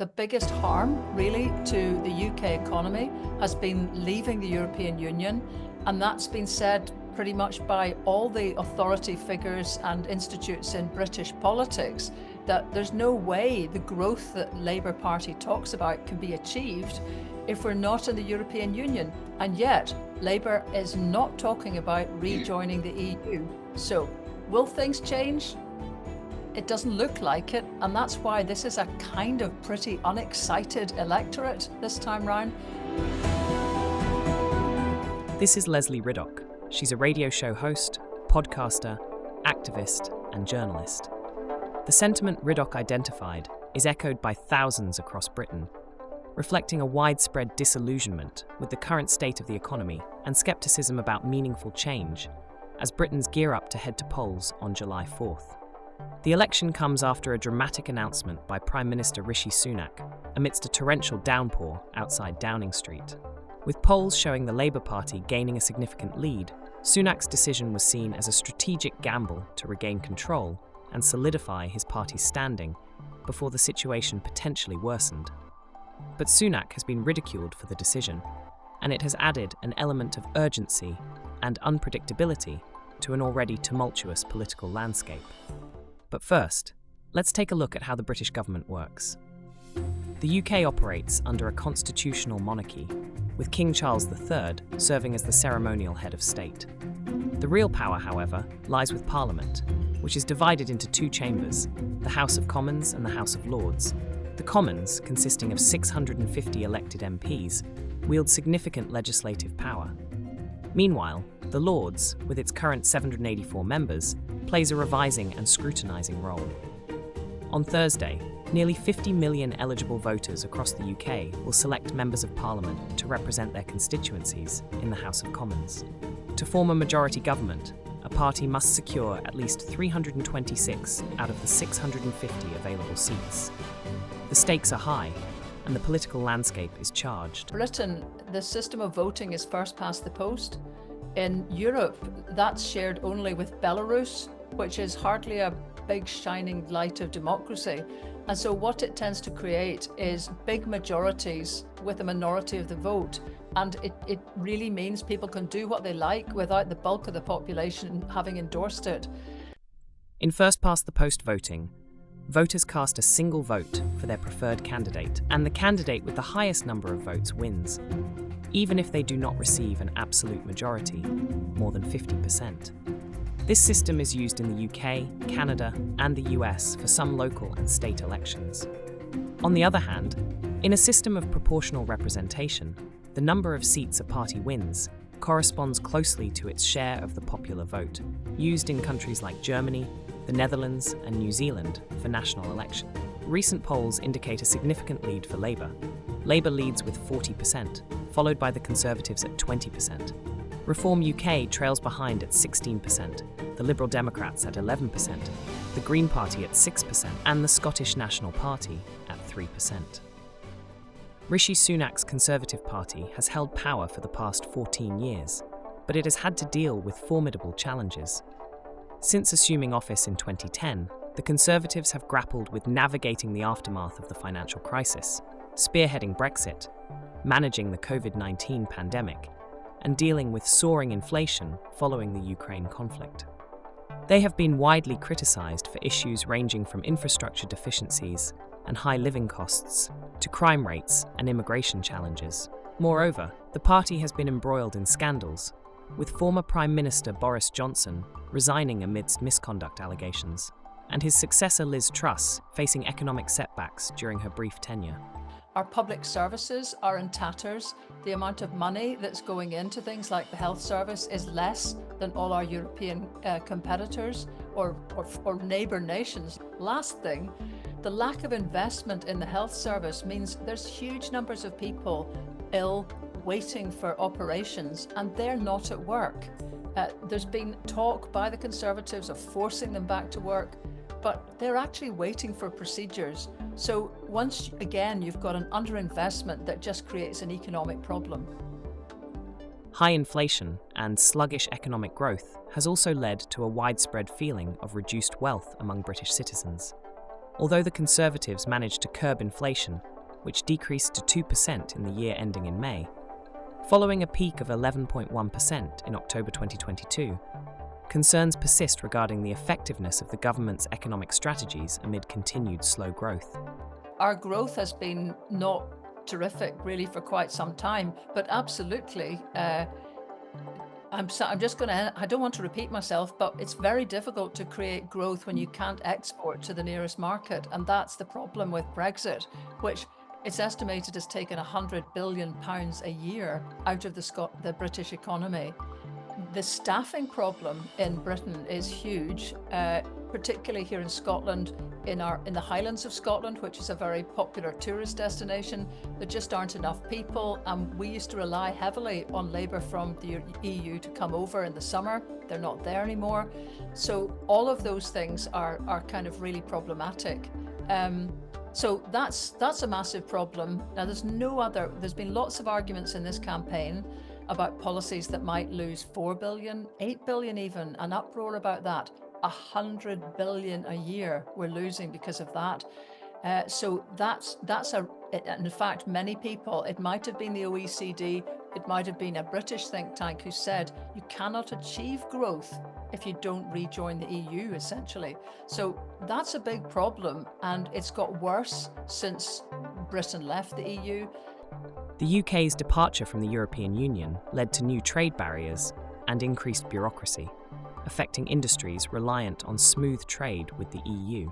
the biggest harm, really, to the UK economy has been leaving the European Union, and that's been said pretty much by all the authority figures and institutes in British politics, that there's no way the growth that Labour Party talks about can be achieved if we're not in the European Union. And yet, Labour is not talking about rejoining the EU. So, will things change? It doesn't look like it, and that's why this is a kind of pretty unexcited electorate this time round. This is Lesley Riddoch. She's a radio show host, podcaster, activist, and journalist. The sentiment Riddoch identified is echoed by thousands across Britain, reflecting a widespread disillusionment with the current state of the economy and scepticism about meaningful change as Britons gear up to head to polls on July 4th. The election comes after a dramatic announcement by Prime Minister Rishi Sunak amidst a torrential downpour outside Downing Street. With polls showing the Labour Party gaining a significant lead, Sunak's decision was seen as a strategic gamble to regain control and solidify his party's standing before the situation potentially worsened. But Sunak has been ridiculed for the decision, and it has added an element of urgency and unpredictability to an already tumultuous political landscape. But first, let's take a look at how the British government works. The UK operates under a constitutional monarchy, with King Charles III serving as the ceremonial head of state. The real power, however, lies with Parliament, which is divided into two chambers, the House of Commons and the House of Lords. The Commons, consisting of 650 elected MPs, wield significant legislative power. Meanwhile, the Lords, with its current 784 members, plays a revising and scrutinising role. On Thursday, nearly 50 million eligible voters across the UK will select members of Parliament to represent their constituencies in the House of Commons. To form a majority government, a party must secure at least 326 out of the 650 available seats. The stakes are high, and the political landscape is charged. Britain, the system of voting is first past the post. In Europe, that's shared only with Belarus, which is hardly a big shining light of democracy. And so what it tends to create is big majorities with a minority of the vote. And it really means people can do what they like without the bulk of the population having endorsed it. In first-past-the-post voting, voters cast a single vote for their preferred candidate, and the candidate with the highest number of votes wins, even if they do not receive an absolute majority, more than 50%. This system is used in the UK, Canada, and the US for some local and state elections. On the other hand, in a system of proportional representation, the number of seats a party wins corresponds closely to its share of the popular vote, used in countries like Germany, the Netherlands, and New Zealand for national election. Recent polls indicate a significant lead for Labour. Labour leads with 40%, followed by the Conservatives at 20%. Reform UK trails behind at 16%, the Liberal Democrats at 11%, the Green Party at 6%, and the Scottish National Party at 3%. Rishi Sunak's Conservative Party has held power for the past 14 years, but it has had to deal with formidable challenges. Since assuming office in 2010, the Conservatives have grappled with navigating the aftermath of the financial crisis, spearheading Brexit, managing the COVID-19 pandemic, and dealing with soaring inflation following the Ukraine conflict. They have been widely criticised for issues ranging from infrastructure deficiencies and high living costs to crime rates and immigration challenges. Moreover, the party has been embroiled in scandals, with former Prime Minister Boris Johnson resigning amidst misconduct allegations, and his successor Liz Truss facing economic setbacks during her brief tenure. Our public services are in tatters. The amount of money that's going into things like the health service is less than all our European competitors or neighbour nations. Last thing, the lack of investment in the health service means there's huge numbers of people ill, waiting for operations, and they're not at work. There's been talk by the Conservatives of forcing them back to work, but they're actually waiting for procedures. So once again, you've got an underinvestment that just creates an economic problem. High inflation and sluggish economic growth has also led to a widespread feeling of reduced wealth among British citizens. Although the Conservatives managed to curb inflation which decreased to 2% in the year ending in May, following a peak of 11.1% in October 2022. Concerns persist regarding the effectiveness of the government's economic strategies amid continued slow growth. Our growth has been not terrific really for quite some time, but absolutely, I don't want to repeat myself, but it's very difficult to create growth when you can't export to the nearest market. And that's the problem with Brexit, which it's estimated has taken £100 billion a year out of the British economy. The staffing problem in Britain is huge, particularly here in Scotland, in the Highlands of Scotland, which is a very popular tourist destination. There just aren't enough people, and we used to rely heavily on labour from the EU to come over in the summer. They're not there anymore. So all of those things are kind of really problematic. So that's a massive problem. Now there's been lots of arguments in this campaign about policies that might lose 4 billion, 8 billion even, an uproar about that. 100 billion a year we're losing because of that. So in fact, many people, it might have been the OECD, it might have been a British think tank who said you cannot achieve growth if you don't rejoin the EU, essentially. So that's a big problem, and it's got worse since Britain left the EU. The UK's departure from the European Union led to new trade barriers and increased bureaucracy, affecting industries reliant on smooth trade with the EU.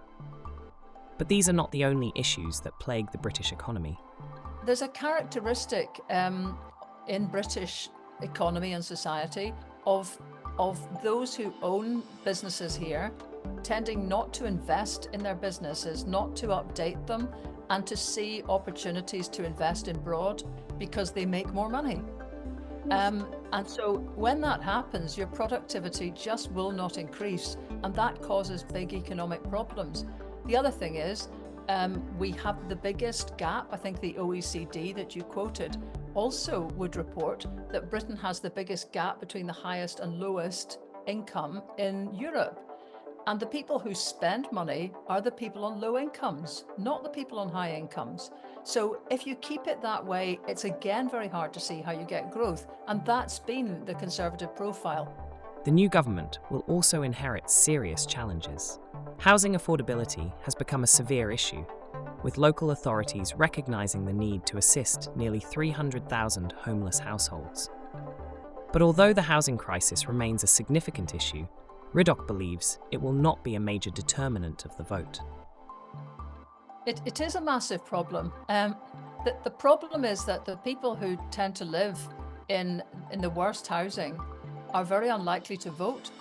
But these are not the only issues that plague the British economy. There's a characteristic in British economy and society of those who own businesses here tending not to invest in their businesses, not to update them, and to see opportunities to invest abroad because they make more money. And so when that happens, your productivity just will not increase, and that causes big economic problems. The other thing is, we have the biggest gap. I think the OECD that you quoted also would report that Britain has the biggest gap between the highest and lowest income in Europe. And the people who spend money are the people on low incomes, not the people on high incomes. So if you keep it that way, it's again very hard to see how you get growth. And that's been the Conservative profile. The new government will also inherit serious challenges. Housing affordability has become a severe issue, with local authorities recognising the need to assist nearly 300,000 homeless households. But although the housing crisis remains a significant issue, Riddoch believes it will not be a major determinant of the vote. It is a massive problem. The problem is that the people who tend to live in the worst housing are very unlikely to vote.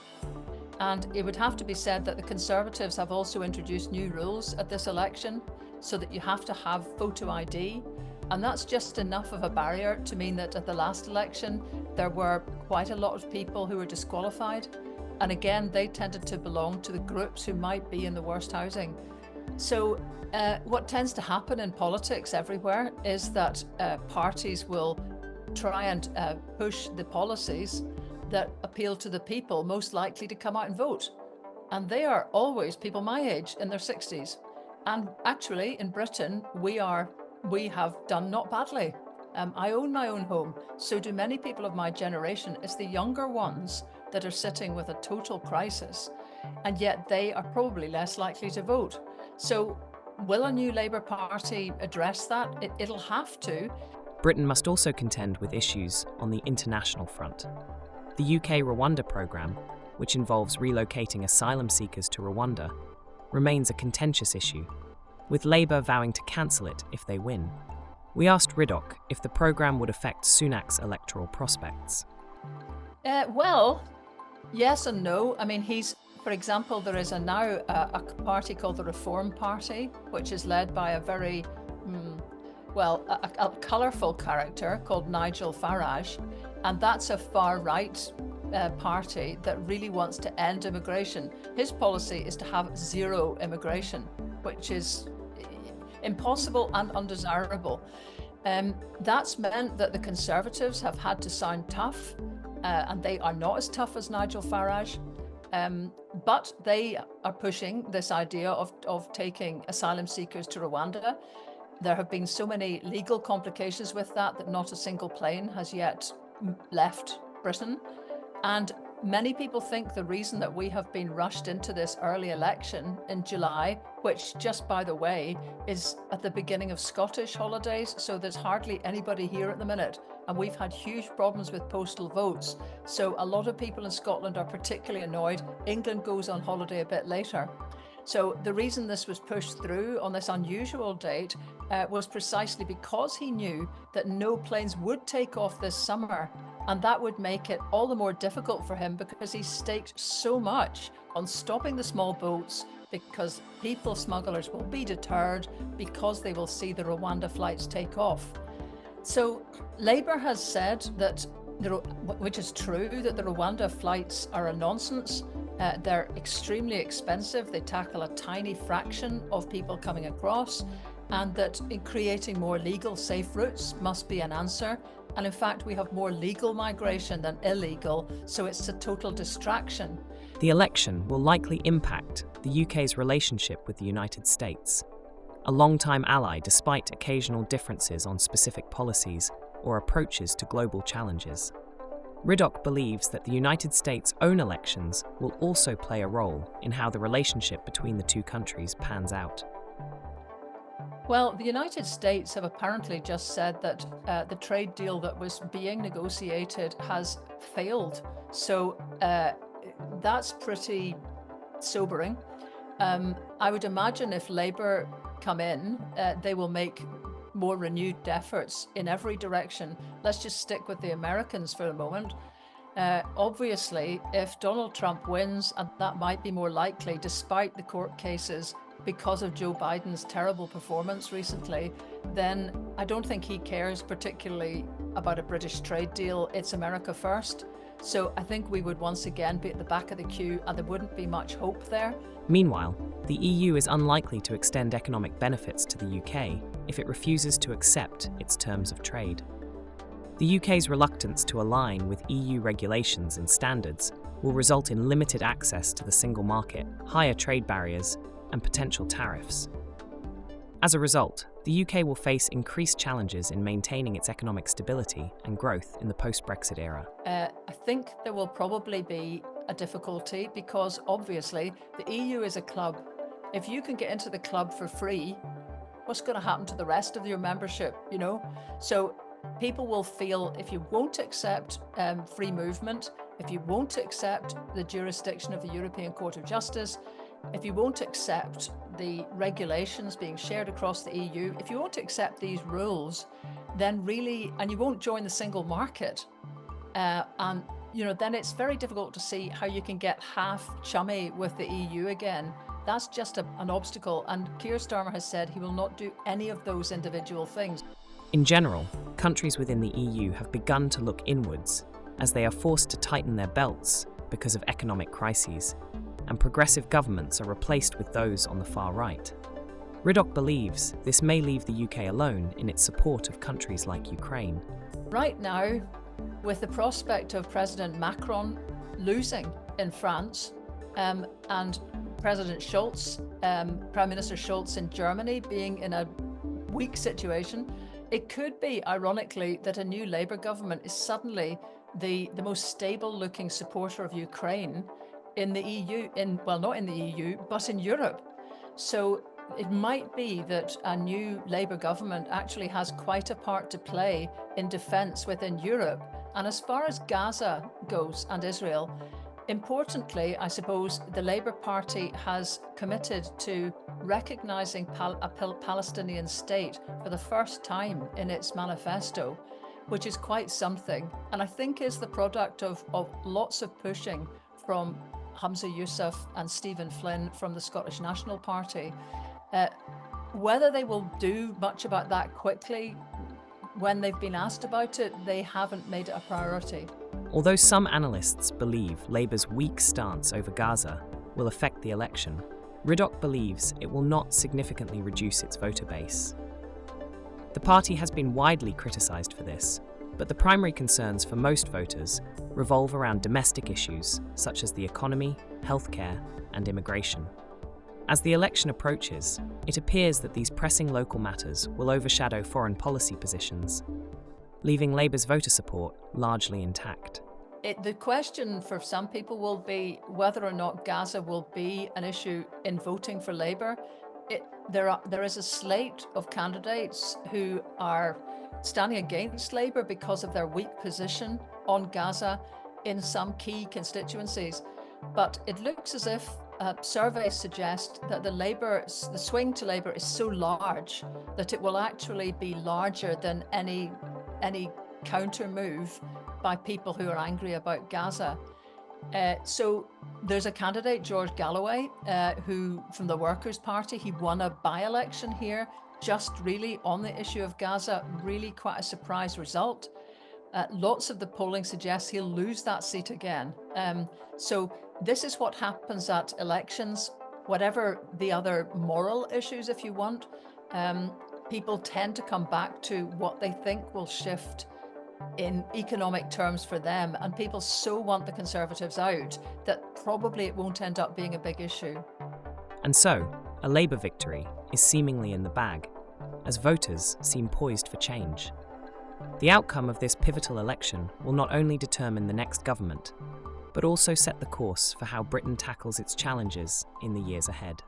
And it would have to be said that the Conservatives have also introduced new rules at this election so that you have to have photo ID. And that's just enough of a barrier to mean that at the last election, there were quite a lot of people who were disqualified. And again, they tended to belong to the groups who might be in the worst housing. So what tends to happen in politics everywhere is that parties will try and push the policies that appeal to the people most likely to come out and vote. And they are always people my age in their 60s. And actually in Britain, we have done not badly. I own my own home. So do many people of my generation. It's the younger ones that are sitting with a total crisis, and yet they are probably less likely to vote. So will a new Labour Party address that? It'll have to. Britain must also contend with issues on the international front. The UK Rwanda programme, which involves relocating asylum seekers to Rwanda, remains a contentious issue, with Labour vowing to cancel it if they win. We asked Riddoch if the programme would affect Sunak's electoral prospects. Well, yes and no. I mean, for example, there is now a party called the Reform Party, which is led by a very, a colourful character called Nigel Farage. And that's a far-right party that really wants to end immigration. His policy is to have zero immigration, which is impossible and undesirable. That's meant that the Conservatives have had to sound tough, and they are not as tough as Nigel Farage. But they are pushing this idea of taking asylum seekers to Rwanda. There have been so many legal complications with that not a single plane has yet left Britain. And many people think the reason that we have been rushed into this early election in July, which, just by the way, is at the beginning of Scottish holidays, so there's hardly anybody here at the minute, and we've had huge problems with postal votes. So a lot of people in Scotland are particularly annoyed. England goes on holiday a bit later. So the reason this was pushed through on this unusual date was precisely because he knew that no planes would take off this summer, and that would make it all the more difficult for him because he staked so much on stopping the small boats, because people smugglers will be deterred because they will see the Rwanda flights take off. So Labour has said that, which is true, that the Rwanda flights are a nonsense. They're extremely expensive. They tackle a tiny fraction of people coming across, and that in creating more legal, safe routes must be an answer. And in fact, we have more legal migration than illegal, so it's a total distraction. The election will likely impact the UK's relationship with the United States, a long-time ally despite occasional differences on specific policies or approaches to global challenges. Riddoch believes that the United States' own elections will also play a role in how the relationship between the two countries pans out. Well, the United States have apparently just said that the trade deal that was being negotiated has failed. So that's pretty sobering. I would imagine if Labour come in, they will make more renewed efforts in every direction. Let's just stick with the Americans for a moment. Obviously, if Donald Trump wins, and that might be more likely despite the court cases because of Joe Biden's terrible performance recently, then I don't think he cares particularly about a British trade deal. It's America first. So I think we would once again be at the back of the queue, and there wouldn't be much hope there. Meanwhile, the EU is unlikely to extend economic benefits to the UK if it refuses to accept its terms of trade. The UK's reluctance to align with EU regulations and standards will result in limited access to the single market, higher trade barriers, and potential tariffs. As a result, the UK will face increased challenges in maintaining its economic stability and growth in the post-Brexit era. I think there will probably be a difficulty because obviously the EU is a club. If you can get into the club for free, what's going to happen to the rest of your membership, you know? So people will feel if you won't accept free movement, if you won't accept the jurisdiction of the European Court of Justice, if you won't accept the regulations being shared across the EU, if you won't accept these rules, then really, and you won't join the single market, and then it's very difficult to see how you can get half chummy with the EU again. That's just an obstacle, and Keir Starmer has said he will not do any of those individual things. In general, countries within the EU have begun to look inwards as they are forced to tighten their belts because of economic crises, and progressive governments are replaced with those on the far right. Riddoch believes this may leave the UK alone in its support of countries like Ukraine. Right now, with the prospect of President Macron losing in France, and President Scholz, Prime Minister Scholz in Germany being in a weak situation, it could be, ironically, that a new Labour government is suddenly the most stable-looking supporter of Ukraine in the EU, not in the EU, but in Europe. So it might be that a new Labour government actually has quite a part to play in defence within Europe. And as far as Gaza goes and Israel, importantly, I suppose the Labour Party has committed to recognising a Palestinian state for the first time in its manifesto, which is quite something, and I think is the product of lots of pushing from Humza Yousaf and Stephen Flynn from the Scottish National Party. Whether they will do much about that quickly, when they've been asked about it, they haven't made it a priority. Although some analysts believe Labour's weak stance over Gaza will affect the election, Riddoch believes it will not significantly reduce its voter base. The party has been widely criticised for this, but the primary concerns for most voters revolve around domestic issues such as the economy, healthcare, and immigration. As the election approaches, it appears that these pressing local matters will overshadow foreign policy positions, leaving Labour's voter support largely intact. The question for some people will be whether or not Gaza will be an issue in voting for Labour. There is a slate of candidates who are standing against Labour because of their weak position on Gaza in some key constituencies. But it looks as if surveys suggest that the swing to Labour is so large that it will actually be larger than any counter move by people who are angry about Gaza. So there's a candidate, George Galloway, who from the Workers' Party, he won a by-election here just really on the issue of Gaza, really quite a surprise result. Lots of the polling suggests he'll lose that seat again. So this is what happens at elections. Whatever the other moral issues, if you want, people tend to come back to what they think will shift in economic terms for them. And people so want the Conservatives out that probably it won't end up being a big issue. And so, a Labour victory is seemingly in the bag, as voters seem poised for change. The outcome of this pivotal election will not only determine the next government, but also set the course for how Britain tackles its challenges in the years ahead.